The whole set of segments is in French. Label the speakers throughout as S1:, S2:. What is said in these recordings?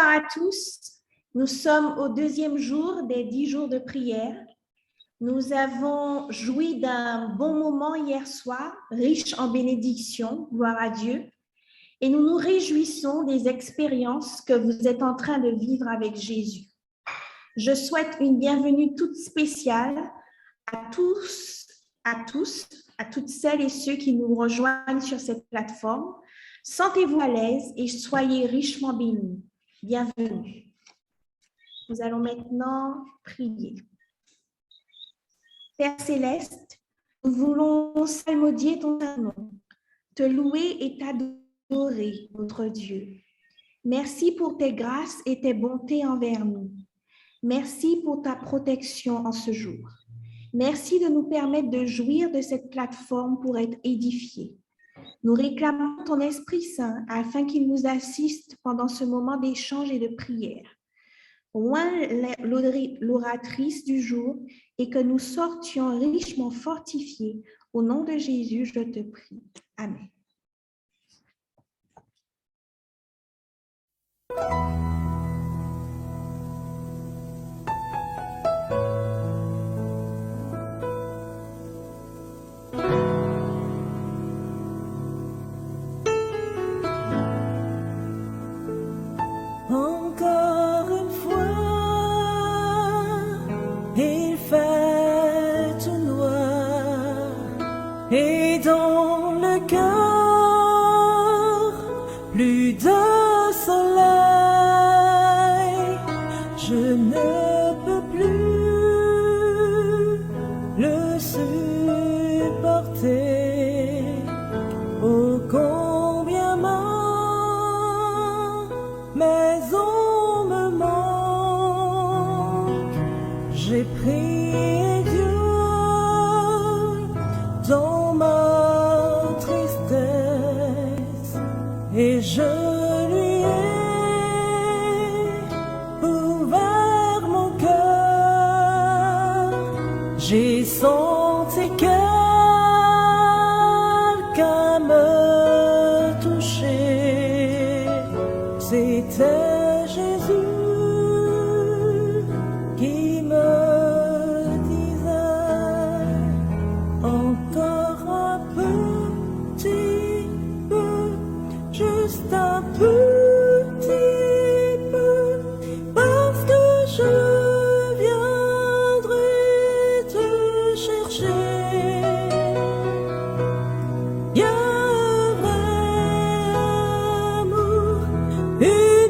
S1: Bonsoir à tous. Nous sommes au deuxième jour des 10 jours de prière. Nous avons joui d'un bon moment hier soir, riche en bénédictions, gloire à Dieu. Et nous nous réjouissons des expériences que vous êtes en train de vivre avec Jésus. Je souhaite une bienvenue toute spéciale à toutes celles et ceux qui nous rejoignent sur cette plateforme. Sentez-vous à l'aise et soyez richement bénis. Bienvenue. Nous allons maintenant prier. Père Céleste, nous voulons psalmodier ton nom, te louer et t'adorer, notre Dieu. Merci pour tes grâces et tes bontés envers nous. Merci pour ta protection en ce jour. Merci de nous permettre de jouir de cette plateforme pour être édifiés. Nous réclamons ton Esprit Saint afin qu'il nous assiste pendant ce moment d'échange et de prière. Loin l'oratrice du jour et que nous sortions richement fortifiés. Au nom de Jésus, je te prie. Amen.
S2: Encore une fois, il fait tout noir et dans le cœur, plus de soleil. Je ne peux plus le supporter. Oh, combien mais on me manque. J'ai prié Dieu dans ma tristesse et je lui ai ouvert mon cœur. J'ai senti quelqu'un me toucher. C'était Jésus qui me disait encore un petit peu, juste un petit peu, parce que je viendrai te chercher. Il y a un vrai amour, une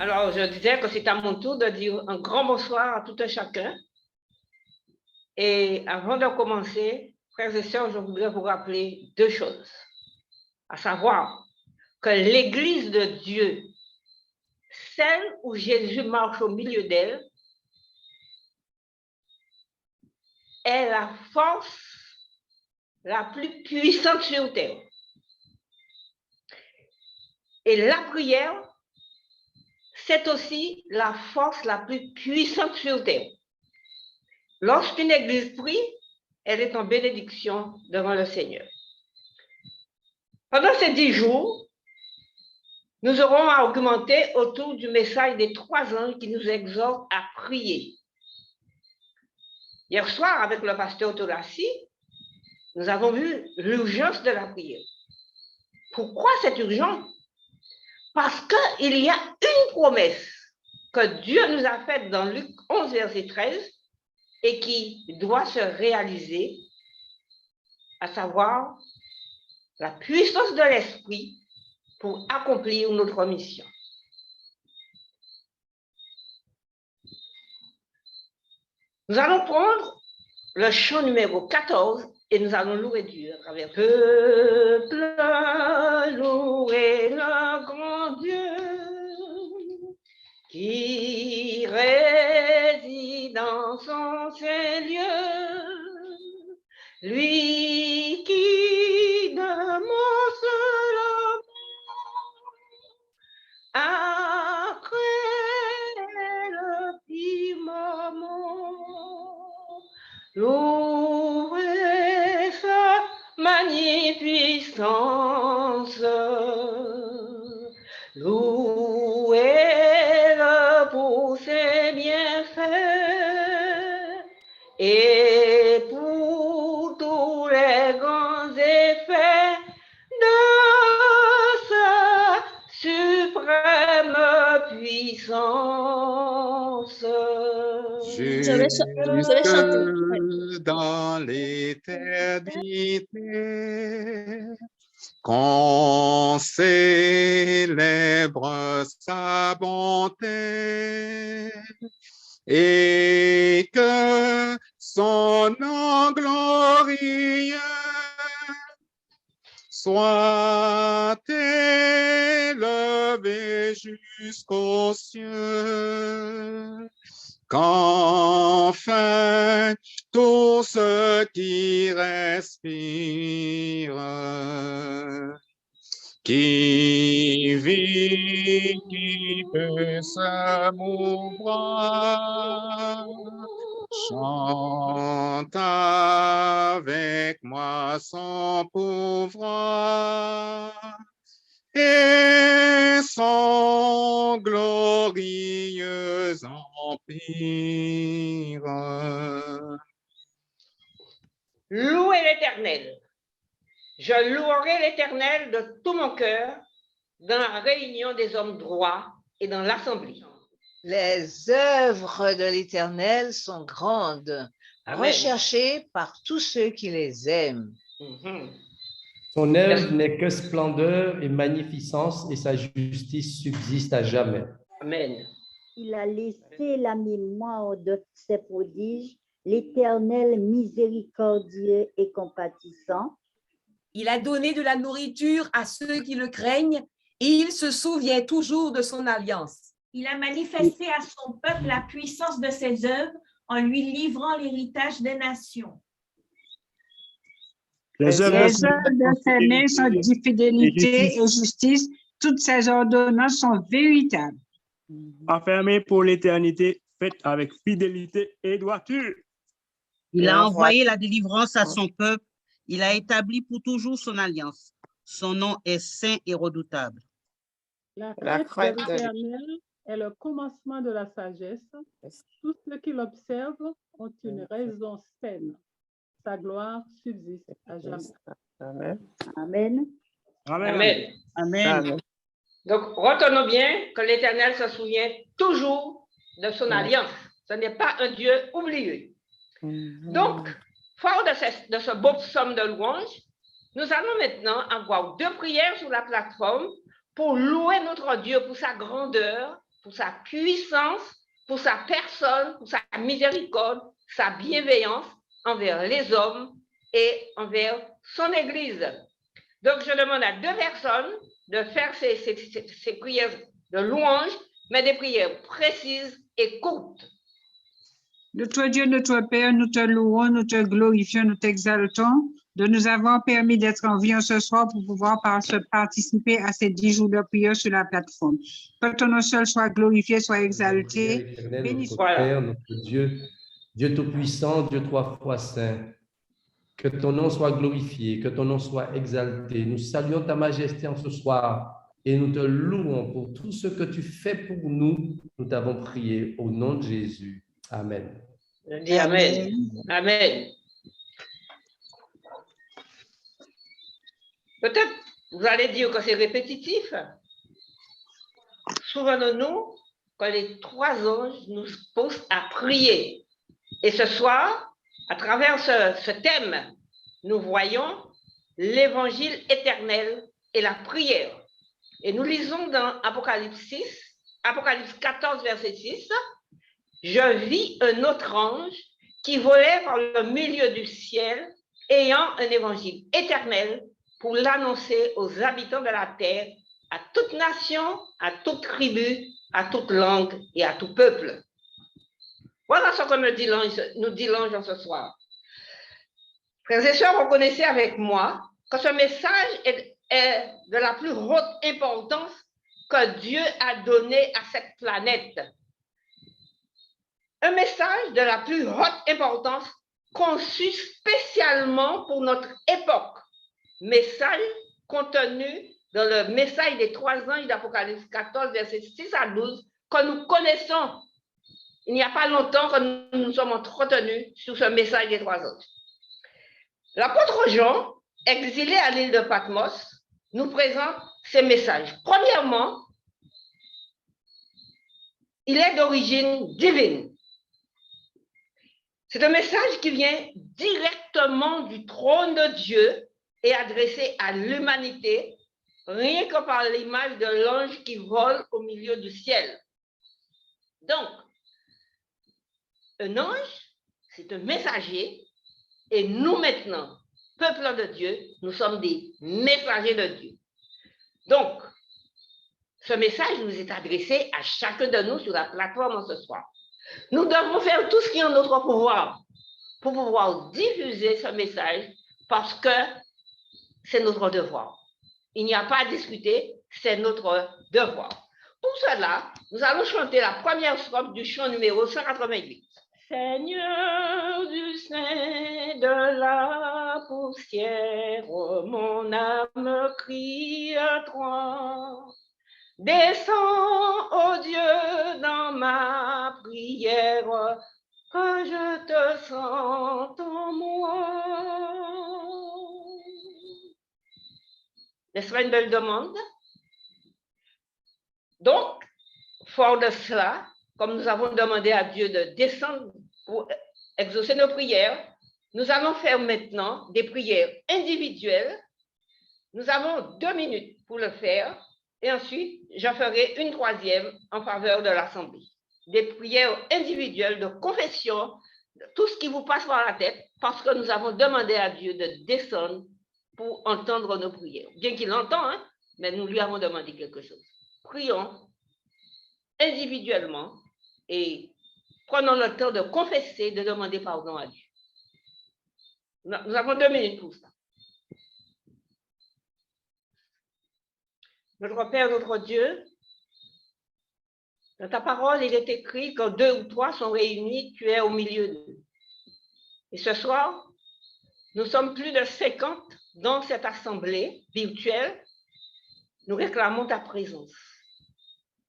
S3: Alors, je disais que c'est à mon tour de dire un grand bonsoir à tout un chacun. Et avant de commencer, frères et sœurs, je voudrais vous rappeler deux choses. À savoir que l'Église de Dieu, celle où Jésus marche au milieu d'elle, est la force la plus puissante sur terre. Et la prière, c'est aussi la force la plus puissante sur terre. Lorsqu'une église prie, elle est en bénédiction devant le Seigneur. Pendant ces 10 jours, nous aurons à augmenter autour du message des 3 anges qui nous exhortent à prier. Hier soir, avec le pasteur Tolassi, nous avons vu l'urgence de la prière. Pourquoi cette urgence? Parce qu'il y a une promesse que Dieu nous a faite dans Luc 11, verset 13, et qui doit se réaliser, à savoir la puissance de l'Esprit pour accomplir notre mission. Nous allons prendre le chant numéro 14 et nous allons louer Dieu à travers peuple, louer le grand Dieu qui réside dans son saint lieu, lui qui demande la mort après le firmament, louez sa magnificence, louez-le pour ses bienfaits et pour tous les grands effets de sa suprême puissance.
S4: Jusque dans l'éternité, qu'on célèbre sa bonté et que son nom glorieux soit élevé jusqu'aux cieux, qu'enfin tout ce qui respire, qui vit, qui peut se mouvoir, chante avec moi son pouvoir et son glorieux empire.
S3: Louez l'Éternel. Je louerai l'Éternel de tout mon cœur dans la réunion des hommes droits et dans l'assemblée.
S5: Les œuvres de l'Éternel sont grandes,
S3: Amen.
S5: recherchées par tous ceux qui les aiment.
S6: Son œuvre n'est que splendeur et magnificence, et sa justice subsiste à jamais.
S3: Amen.
S7: Il a laissé la mémoire de ses prodiges, l'Éternel miséricordieux et compatissant.
S8: Il a donné de la nourriture à ceux qui le craignent et il se souvient toujours de son alliance.
S1: Il a manifesté à son peuple la puissance de ses œuvres en lui livrant l'héritage des nations.
S9: Les œuvres de ses mains sont de fidélité et justice. Toutes ses ordonnances sont véritables.
S10: Affermées pour l'éternité, faites avec fidélité et droiture.
S11: Il a envoyé la délivrance à son peuple. Il a établi pour toujours son alliance. Son nom est saint et redoutable.
S12: La crainte de l'Éternel est le commencement de la sagesse. Tous ceux qui l'observent ont une raison saine. Sa gloire subsiste à jamais.
S7: Amen.
S3: Amen.
S11: Amen. Amen.
S3: Donc, retenons bien que l'Éternel se souvient toujours de son alliance. Ce n'est pas un Dieu oublié. Donc, fort de ce beau psaume de louange, nous allons maintenant avoir 2 prières sur la plateforme pour louer notre Dieu pour sa grandeur pour sa puissance, pour sa personne, pour sa miséricorde, sa bienveillance envers les hommes et envers son Église. Donc, je demande à 2 personnes de faire ces prières de louange, mais des prières précises et courtes.
S9: Notre Dieu, notre Père, nous te louons, nous te glorifions, nous t'exaltons de nous avoir permis d'être en vie ce soir pour pouvoir participer à ces 10 jours de prière sur la plateforme. Que ton nom seul soit glorifié, soit exalté.
S6: Béni soit notre Père, notre Dieu, Dieu Tout-Puissant, Dieu 3 fois Saint. Que ton nom soit glorifié, que ton nom soit exalté. Nous saluons ta majesté en ce soir et nous te louons pour tout ce que tu fais pour nous. Nous t'avons prié au nom de Jésus. Amen.
S3: Je dis Amen. Amen. Peut-être vous allez dire que c'est répétitif. Souvenons-nous que les 3 anges nous poussent à prier. Et ce soir, à travers ce thème, nous voyons l'évangile éternel et la prière. Et nous lisons dans Apocalypse 14, verset 6, « Je vis un autre ange qui volait par le milieu du ciel, ayant un évangile éternel pour l'annoncer aux habitants de la terre, à toute nation, à toute tribu, à toute langue et à tout peuple. » Voilà ce que nous dit l'ange ce soir. Frères et sœurs, reconnaissez avec moi que ce message est de la plus haute importance que Dieu a donné à cette planète. Un message de la plus haute importance conçu spécialement pour notre époque. Message contenu dans le message des 3 anges d'Apocalypse 14, versets 6 à 12, que nous connaissons. Il n'y a pas longtemps que nous nous sommes entretenus sur ce message des 3 anges. L'apôtre Jean, exilé à l'île de Patmos, nous présente ces messages. Premièrement, il est d'origine divine. C'est un message qui vient directement du trône de Dieu et adressé à l'humanité, rien que par l'image de l'ange qui vole au milieu du ciel. Donc, un ange, c'est un messager, et nous maintenant, peuple de Dieu, nous sommes des messagers de Dieu. Donc, ce message nous est adressé à chacun de nous sur la plateforme ce soir. Nous devons faire tout ce qui est en notre pouvoir pour pouvoir diffuser ce message parce que c'est notre devoir. Il n'y a pas à discuter, c'est notre devoir. Pour cela, nous allons chanter la première strophe du chant numéro 188. Seigneur du sein de la poussière, mon âme crie à toi. Descends, ô Dieu, dans ma prière, que je te sente en moi. N'est-ce pas une belle demande? Donc, fort de cela, comme nous avons demandé à Dieu de descendre pour exaucer nos prières, nous allons faire maintenant des prières individuelles. Nous avons 2 minutes pour le faire et ensuite, je ferai une 3e en faveur de l'Assemblée. Des prières individuelles de confession, de tout ce qui vous passe par la tête, parce que nous avons demandé à Dieu de descendre pour entendre nos prières. Bien qu'il entend, hein, mais nous lui avons demandé quelque chose. Prions individuellement et prenons le temps de confesser, de demander pardon à Dieu. Nous avons 2 minutes pour ça. Notre Père, notre Dieu, dans ta parole, il est écrit que 2 ou 3 sont réunis, tu es au milieu d'eux. Et ce soir, nous sommes plus de 50 dans cette assemblée virtuelle. Nous réclamons ta présence.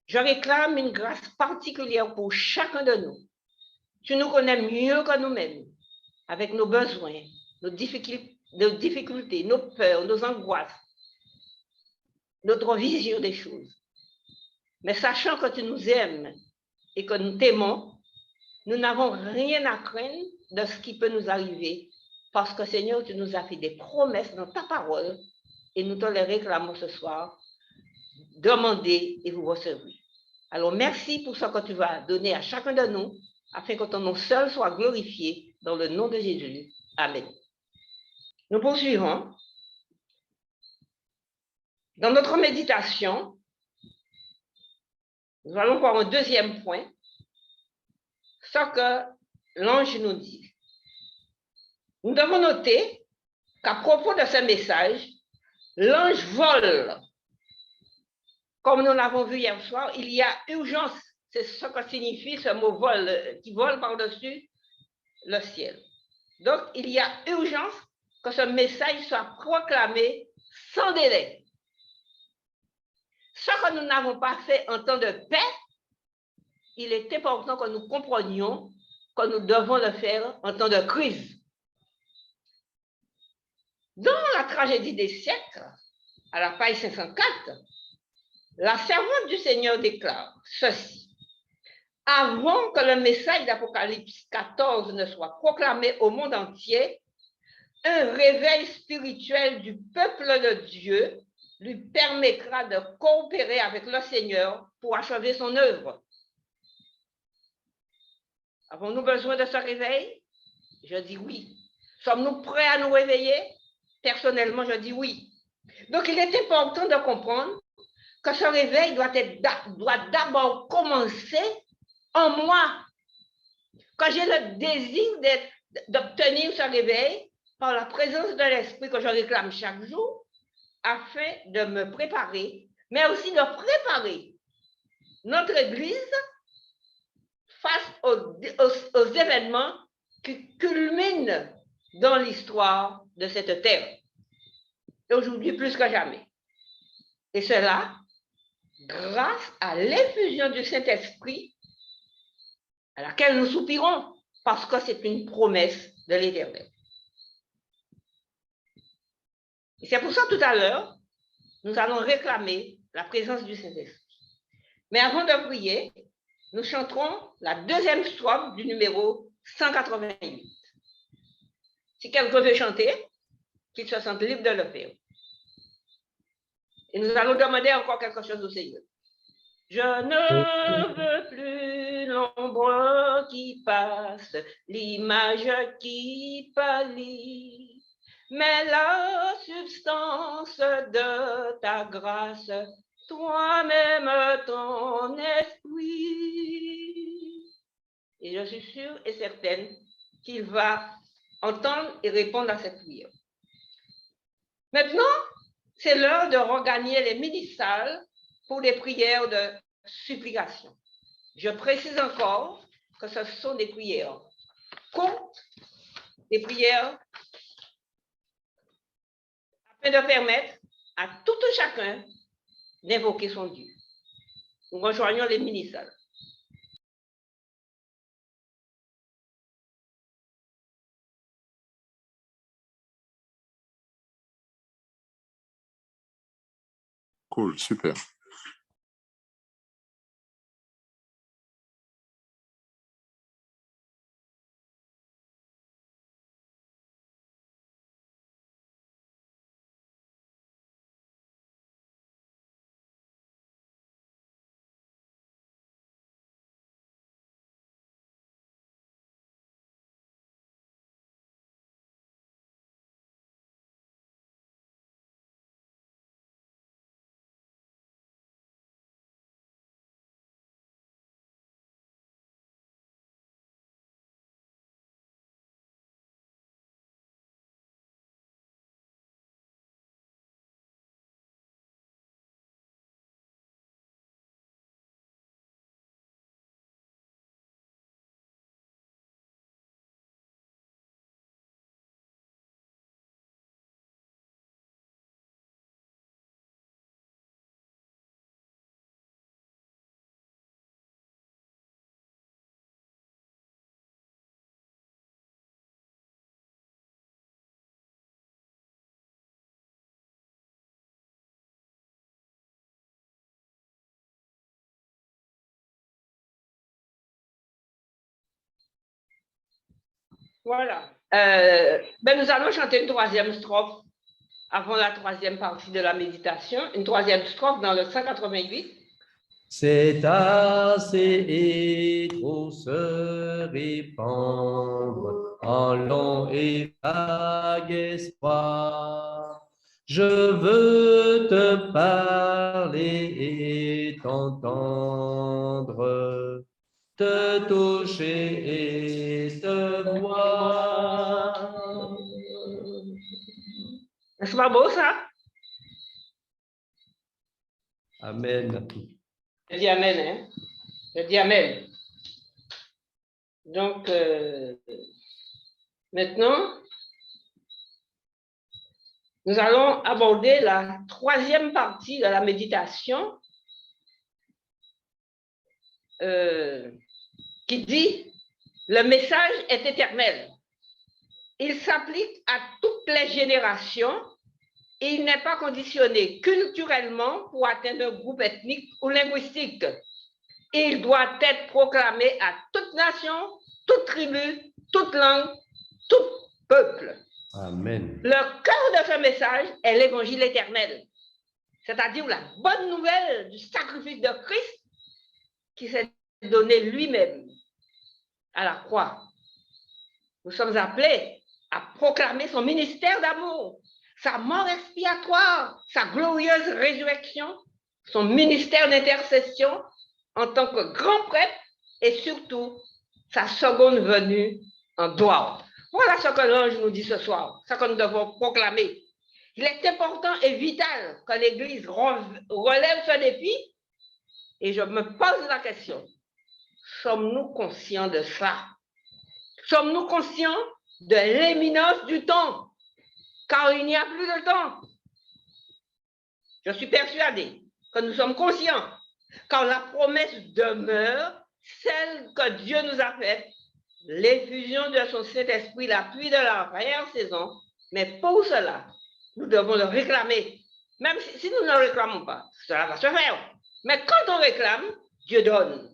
S3: Je réclame une grâce particulière pour chacun de nous. Tu nous connais mieux que nous-mêmes, avec nos besoins, nos difficultés, nos peurs, nos angoisses, notre vision des choses. Mais sachant que tu nous aimes et que nous t'aimons, nous n'avons rien à craindre de ce qui peut nous arriver parce que Seigneur, tu nous as fait des promesses dans ta parole et nous te les réclamons ce soir. Demandez et vous recevrez. Alors, merci pour ce que tu vas donner à chacun de nous, afin que ton nom seul soit glorifié dans le nom de Jésus. Amen. Nous poursuivons. Dans notre méditation, nous allons voir un deuxième point, ce que l'ange nous dit. Nous devons noter qu'à propos de ce message, l'ange vole. Comme nous l'avons vu hier soir, il y a urgence. C'est ce que signifie ce mot vol, qui vole par-dessus le ciel. Donc, il y a urgence que ce message soit proclamé sans délai. Ce que nous n'avons pas fait en temps de paix, il est important que nous comprenions que nous devons le faire en temps de crise. Dans la tragédie des siècles, à la page 504, la servante du Seigneur déclare ceci. Avant que le message d'Apocalypse 14 ne soit proclamé au monde entier, un réveil spirituel du peuple de Dieu lui permettra de coopérer avec le Seigneur pour achever son œuvre. Avons-nous besoin de ce réveil? Je dis oui. Sommes-nous prêts à nous réveiller? Personnellement, je dis oui. Donc, il est important de comprendre que ce réveil doit d'abord commencer en moi. Quand j'ai le désir d'obtenir ce réveil par la présence de l'Esprit que je réclame chaque jour, afin de me préparer, mais aussi de préparer notre Église face aux événements qui culminent dans l'histoire de cette terre. Et aujourd'hui, plus que jamais. Et cela, grâce à l'effusion du Saint-Esprit, à laquelle nous soupirons, parce que c'est une promesse de l'Éternel. Et c'est pour ça, tout à l'heure, nous allons réclamer la présence du Saint-Esprit. Mais avant de prier, nous chanterons la deuxième strophe du numéro 188. Si quelqu'un veut chanter, qu'il se sente libre de le faire. Et nous allons demander encore quelque chose au Seigneur. Je ne veux plus l'ombre qui passe, l'image qui pâlit, mais la substance de ta grâce, toi-même ton esprit. Et je suis sûre et certaine qu'il va entendre et répondre à cette prière. Maintenant, c'est l'heure de regagner les mini-salles pour des prières de supplication. Je précise encore que ce sont des prières courtes, des prières afin de permettre à tout un chacun d'invoquer son Dieu. Nous rejoignons les mini-salles.
S4: Cool, super.
S3: Voilà. Nous allons chanter une troisième strophe avant la troisième partie de la méditation, une troisième strophe dans le 188.
S6: C'est assez et trop se répandre en long et vague espoir. Je veux te parler et t'entendre, te toucher et te voir.
S3: N'est-ce pas beau ça?
S6: Amen.
S3: Je dis Amen, hein? Je dis Amen. Donc, maintenant, nous allons aborder la troisième partie de la méditation qui dit « Le message est éternel. Il s'applique à toutes les générations et il n'est pas conditionné culturellement pour atteindre un groupe ethnique ou linguistique. Il doit être proclamé à toute nation, toute tribu, toute langue, tout peuple. »
S6: Amen.
S3: Le cœur de ce message est l'évangile éternel, c'est-à-dire la bonne nouvelle du sacrifice de Christ qui s'est donné lui-même à la croix. Nous sommes appelés à proclamer son ministère d'amour, sa mort expiatoire, sa glorieuse résurrection, son ministère d'intercession en tant que grand prêtre et surtout sa seconde venue en gloire. Voilà ce que l'ange nous dit ce soir, ce que nous devons proclamer. Il est important et vital que l'Église relève ce défi et je me pose la question, sommes-nous conscients de ça? Sommes-nous conscients de l'imminence du temps? Car il n'y a plus de temps. Je suis persuadée que nous sommes conscients, car la promesse demeure, celle que Dieu nous a faite, l'effusion de son Saint-Esprit, l'appui de la arrière-saison, mais pour cela, nous devons le réclamer. Même si nous ne le réclamons pas, cela va se faire. Mais quand on réclame, Dieu donne.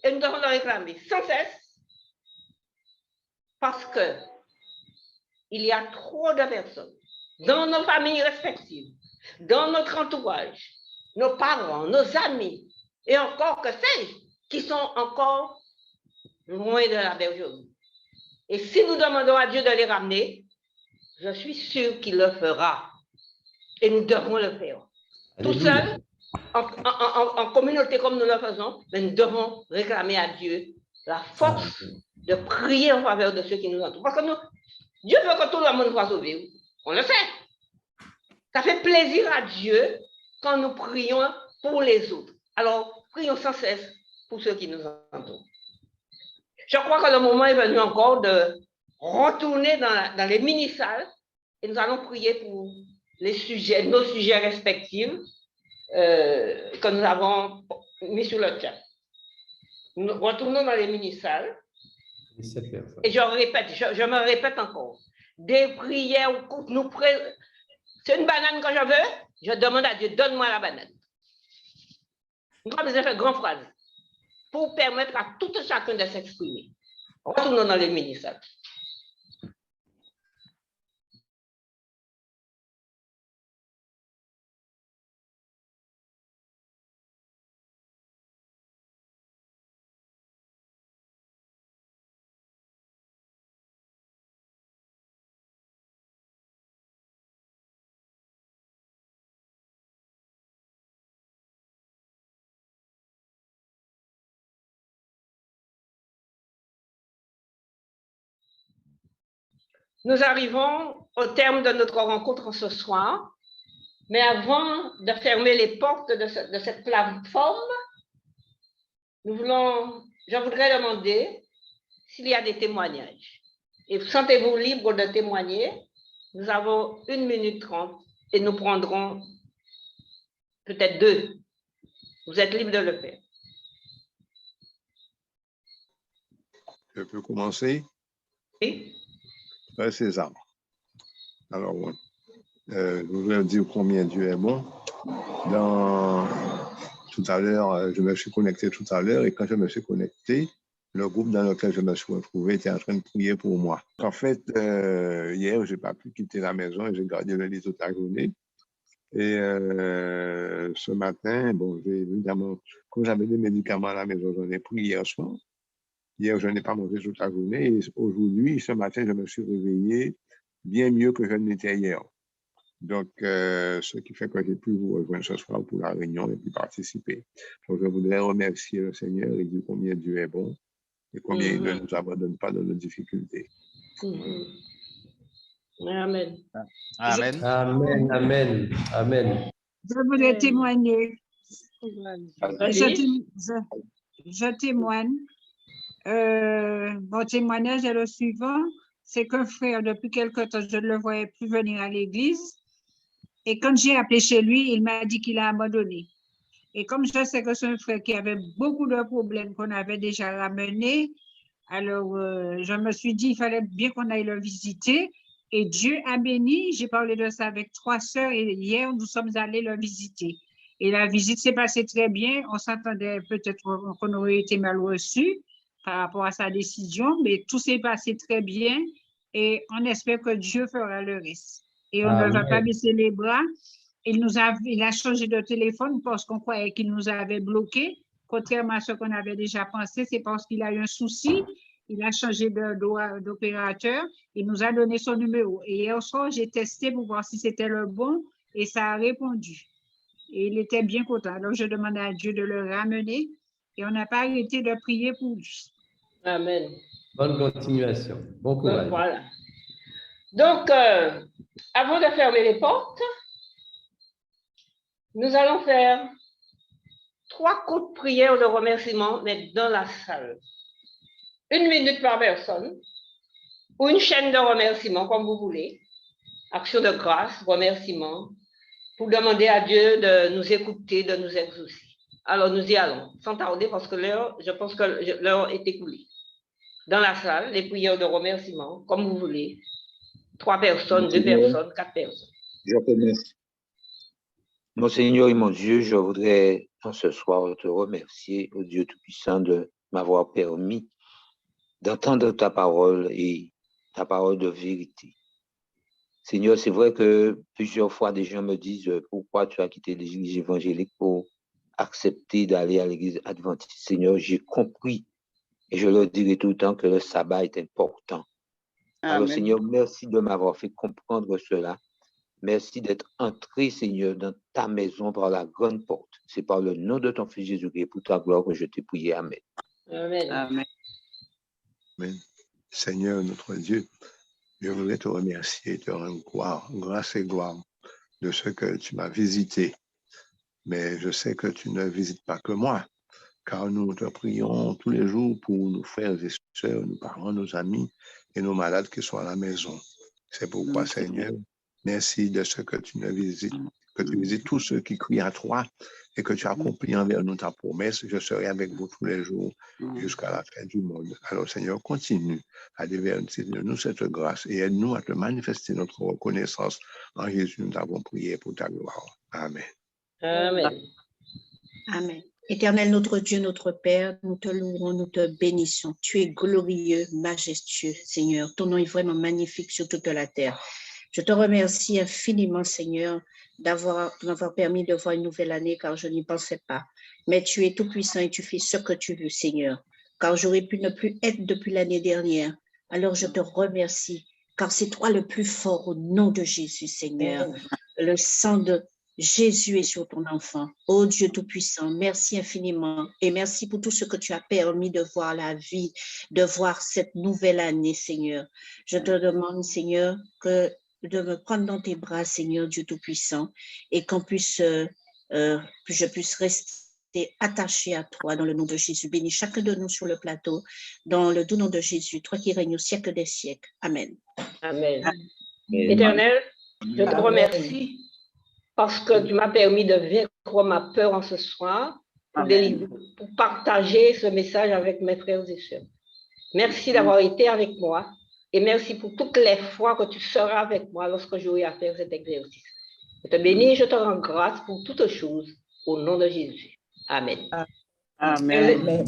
S3: Et nous devons le réclamer sans cesse, parce que il y a trop de personnes dans nos familles respectives, dans notre entourage, nos parents, nos amis, et encore que sais-je, qui sont encore loin de la bergerie. Et si nous demandons à Dieu de les ramener, je suis sûre qu'il le fera. Et nous devons le faire. Tout seul, en communauté comme nous le faisons, mais nous devons réclamer à Dieu la force de prier en faveur de ceux qui nous entourent. Parce que Dieu veut que tout le monde soit sauvé. On le sait. Ça fait plaisir à Dieu quand nous prions pour les autres. Alors, prions sans cesse pour ceux qui nous entourent. Je crois que le moment est venu encore de retourner dans les mini-salles et nous allons prier pour les sujets, nos sujets respectifs que nous avons mis sur le chat. Nous retournons dans les mini-salles. Et je répète, je me répète encore. Des prières, c'est une banane que je veux, je demande à Dieu, donne-moi la banane. Nous avons besoin de faire grande phrase pour permettre à tout chacun de s'exprimer. Retournons dans les mini-salles. Nous arrivons au terme de notre rencontre ce soir, mais avant de fermer les portes de cette plateforme, je voudrais demander s'il y a des témoignages. Et sentez-vous libre de témoigner. Nous avons 1 minute 30 et nous prendrons peut-être 2. Vous êtes libre de le faire.
S4: Je peux commencer?
S3: Oui.
S4: Ouais, César. Alors, je voudrais dire combien Dieu est bon. Tout à l'heure, je me suis connecté tout à l'heure et quand je me suis connecté, le groupe dans lequel je me suis retrouvé était en train de prier pour moi. En fait, hier, je n'ai pas pu quitter la maison et j'ai gardé le lit toute la journée. Et ce matin, bon, j'ai évidemment, comme j'avais des médicaments à la maison, j'en ai pris hier soir. Hier, je n'ai pas mangé toute la journée. Et aujourd'hui, ce matin, je me suis réveillé bien mieux que je ne l'étais hier. Donc, ce qui fait que j'ai pu vous rejoindre ce soir pour la réunion et puis participer. Donc, je voudrais remercier le Seigneur et dire combien Dieu est bon et combien il ne nous abandonne pas dans nos difficultés.
S3: Amen.
S5: Amen.
S6: Amen, amen, amen.
S9: Je voulais témoigner.
S3: Vas-y.
S9: Je témoigne. Mon témoignage est le suivant. C'est qu'un frère, depuis quelque temps, je ne le voyais plus venir à l'église. Et quand j'ai appelé chez lui, il m'a dit qu'il a abandonné. Et comme je sais que c'est un frère qui avait beaucoup de problèmes qu'on avait déjà ramenés, alors je me suis dit il fallait bien qu'on aille le visiter. Et Dieu a béni. J'ai parlé de ça avec 3 sœurs et hier, nous sommes allés le visiter. Et la visite s'est passée très bien. On s'attendait peut-être qu'on aurait été mal reçus par rapport à sa décision, mais tout s'est passé très bien et on espère que Dieu fera le reste. Et on ne va pas baisser les bras. Il a changé de téléphone parce qu'on croyait qu'il nous avait bloqués. Contrairement à ce qu'on avait déjà pensé, c'est parce qu'il a eu un souci. Il a changé d'opérateur. Il nous a donné son numéro. Et hier soir, j'ai testé pour voir si c'était le bon et ça a répondu. Et il était bien content. Alors, je demande à Dieu de le ramener et on n'a pas arrêté de prier pour lui.
S3: Amen.
S6: Bonne continuation. Bon courage.
S3: Voilà. Donc, avant de fermer les portes, nous allons faire 3 coups de prière de remerciement, mais dans la salle. 1 minute par personne, ou une chaîne de remerciements, comme vous voulez. Action de grâce, remerciement, pour demander à Dieu de nous écouter, de nous exaucer. Alors, nous y allons, sans tarder, parce que je pense que l'heure est écoulée. Dans la salle, les prières de remerciement, comme vous voulez. 3 personnes, 2 personnes, 4 personnes.
S13: Je remercie. Mon Seigneur et mon Dieu, je voudrais en ce soir te remercier, au Dieu Tout-Puissant, de m'avoir permis d'entendre ta parole et ta parole de vérité. Seigneur, c'est vrai que plusieurs fois des gens me disent pourquoi tu as quitté l'église évangélique pour accepter d'aller à l'église adventiste. Seigneur, j'ai compris et je leur dirai tout le temps que le sabbat est important.
S5: Amen.
S13: Alors Seigneur, merci de m'avoir fait comprendre cela. Merci d'être entré, Seigneur, dans ta maison par la grande porte. C'est par le nom de ton Fils Jésus-Christ pour ta gloire que je t'ai prié. Amen.
S3: Amen.
S5: Amen.
S4: Amen. Seigneur, notre Dieu, je voudrais te remercier, te rendre grâce et gloire de ce que tu m'as visité. Mais je sais que tu ne visites pas que moi, car nous te prions tous les jours pour nos frères et sœurs, nos parents, nos amis et nos malades qui sont à la maison. C'est pourquoi, Seigneur, merci de ce que tu visites tous ceux qui crient à toi et que tu accomplis envers nous ta promesse. Je serai avec vous tous les jours jusqu'à la fin du monde. Alors, Seigneur, continue à déverser de nous cette grâce et aide-nous à te manifester notre reconnaissance. En Jésus, nous t'avons prié pour ta gloire. Amen.
S3: Amen.
S14: Amen. Éternel, notre Dieu, notre Père, nous te louons, nous te bénissons. Tu es glorieux, majestueux, Seigneur. Ton nom est vraiment magnifique sur toute la terre. Je te remercie infiniment, Seigneur, de m'avoir permis de voir une nouvelle année, car je n'y pensais pas. Mais tu es tout puissant et tu fais ce que tu veux, Seigneur, car j'aurais pu ne plus être depuis l'année dernière. Alors je te remercie, car c'est toi le plus fort au nom de Jésus, Seigneur. Le sang de Jésus est sur ton enfant. Oh Dieu Tout-Puissant, merci infiniment et merci pour tout ce que tu as permis de voir la vie, de voir cette nouvelle année, Seigneur. Je te demande, Seigneur, de me prendre dans tes bras, Seigneur Dieu Tout-Puissant, et que je puisse rester attaché à toi dans le nom de Jésus. Bénis chacun de nous sur le plateau, dans le doux nom de Jésus, toi qui règnes au siècle des siècles. Amen.
S3: Amen. Éternel, je te remercie parce que tu m'as permis de vaincre ma peur en ce soir, pour partager ce message avec mes frères et sœurs. Merci d'avoir été avec moi et merci pour toutes les fois que tu seras avec moi lorsque j'aurai à faire cet exercice. Je te bénis et je te rends grâce pour toutes choses au nom de Jésus. Amen.
S5: Amen.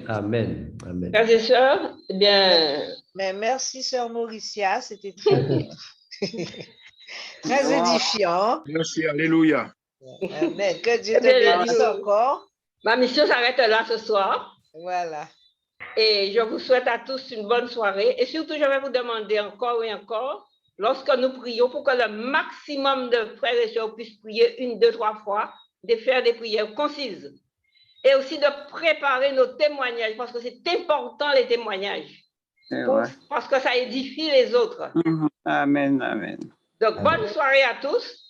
S6: Amen. Amen.
S3: Frères et sœurs, eh bien...
S5: Mais merci, sœur Mauricia, c'était très bien.
S15: Très édifiant.
S10: Merci, alléluia.
S15: Amen. Que Dieu te
S3: Eh bien,
S15: bénisse encore.
S3: Ma mission s'arrête là ce soir.
S15: Voilà.
S3: Et je vous souhaite à tous une bonne soirée. Et surtout, je vais vous demander encore et encore, lorsque nous prions, pour que le maximum de frères et sœurs puissent prier 1, 2, 3 fois, de faire des prières concises. Et aussi de préparer nos témoignages, parce que c'est important les témoignages. Parce que ça édifie les autres.
S5: Amen, amen.
S3: Donc, bonne soirée à tous.